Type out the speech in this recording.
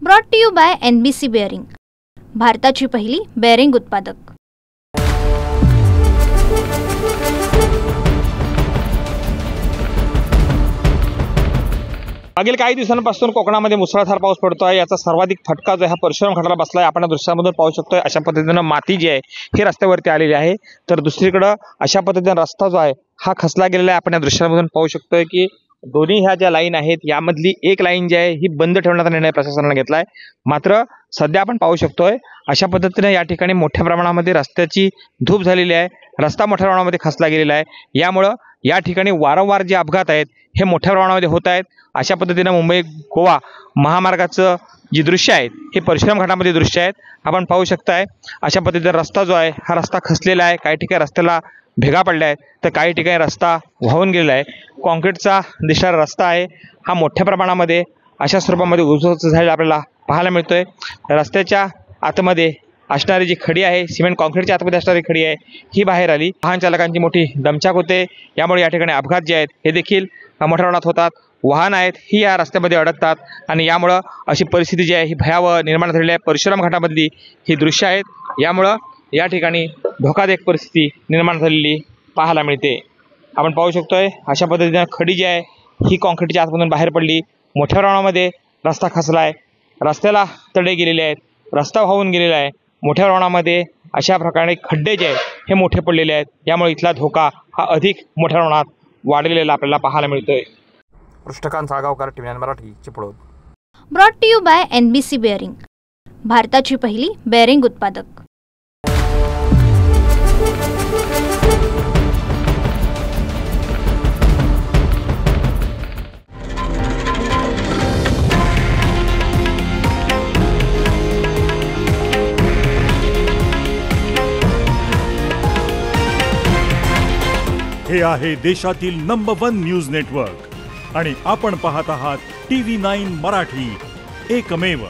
Brought to you by NBC bearing, भारताची पहिली bearing उत्पादक। मागील काही दिवसांपासून कोकणामध्ये मुसळधार पाऊस पडतोय। याचा सर्वाधिक फटका जो हा परशुराम घाटाला बसलाय। आपण दृश्यामधून पाहू शकतोय अशा पद्धतीने माती जी आहे ही रस्त्यावरती आलेली आहे, तर दुसरीकडे अशा पद्धतीने रस्ता जो आहे हा खचला गेलेला आहे। आपण या दृश्यामधून पाहू शकतोय की दोन्ही ह्या ज्या लाईन आहेत यामधली एक लाईन जी आहे ही बंद ठेवण्याचा निर्णय प्रशासनाने घेतलाय। मात्र सध्या आपण पाहू शकतोय अशा पद्धतीने या ठिकाणी मोठ्या प्रमाणामध्ये रस्त्याची धूप झालेली आहे, रस्ता मोठ्या प्रमाणामध्ये खचला गेलेला आहे। यामुळे या ठिकाणी वारंवार जे अपघात आहेत हे मोठ्या प्रमाणामध्ये होत आहेत। अशा पद्धतीने मुंबई गोवा महामार्गाचं जी दृश्य आहेत हे परशुराम घाटामध्ये दृश्य आहेत। आपण पाहू शकताय अशा पद्धतीने रस्ता जो आहे हा रस्ता खचलेला आहे। काही ठिकाणी रस्त्याला भेगा पडल्या आहेत, तर काही ठिकाणी रस्ता वाहून गेलेला आहे। कॉन्क्रीटचा दिसणारा रस्ता आहे हा मोठ्या प्रमाणामध्ये अशा स्वरूपामध्ये उध्वस्त झालेला आपल्याला पाहायला मिळतोय। रस्त्याच्या आतमध्ये असणारी जी खडी आहे, सिमेंट कॉन्क्रीटच्या आतमध्ये असणारी खडी आहे ही बाहेर आली। वाहन चालकांची मोठी दमछाक होते, यामुळे या ठिकाणी अपघात जे आहेत हे देखील मोठ्या प्रमाणात होतात। वाहन आहेत ही या रस्त्यामध्ये अडकतात आणि यामुळे अशी परिस्थिती जी आहे ही भयावह निर्माण झालेली आहे। परशुराम घाटामधली ही दृश्य आहेत, यामुळे या ठिकाणी धोकादायक परिस्थिती निर्माण झालेली पाहायला मिळते। आपण पाहू शकतोय अशा पद्धतीने खडी जी आहे ही कॉन्क्रीटच्या आतमधून बाहेर पडली, मोठ्या प्रमाणामध्ये रस्ता खचला आहे, रस्त्याला तडे गेलेले आहेत, रस्ता वाहून गेलेला आहे। मोठ्या प्रमाणामध्ये अशा प्रकारे खड्डे जे आहेत हे मोठे पडलेले आहेत, यामुळे इथला धोका हा अधिक मोठ्या प्रमाणात वाढलेला आपल्याला पाहायला मिळतोय। Prushthakant Salgaonkar, TV Marathi, Chiplun. Brought to you by NBC bearing, भारताची पहिली बेअरिंग उत्पादक। हे आहे देशातील नंबर 1 न्यूज नेटवर्क आणि आपण पाहत आहात TV9 मराठी, एकमेव।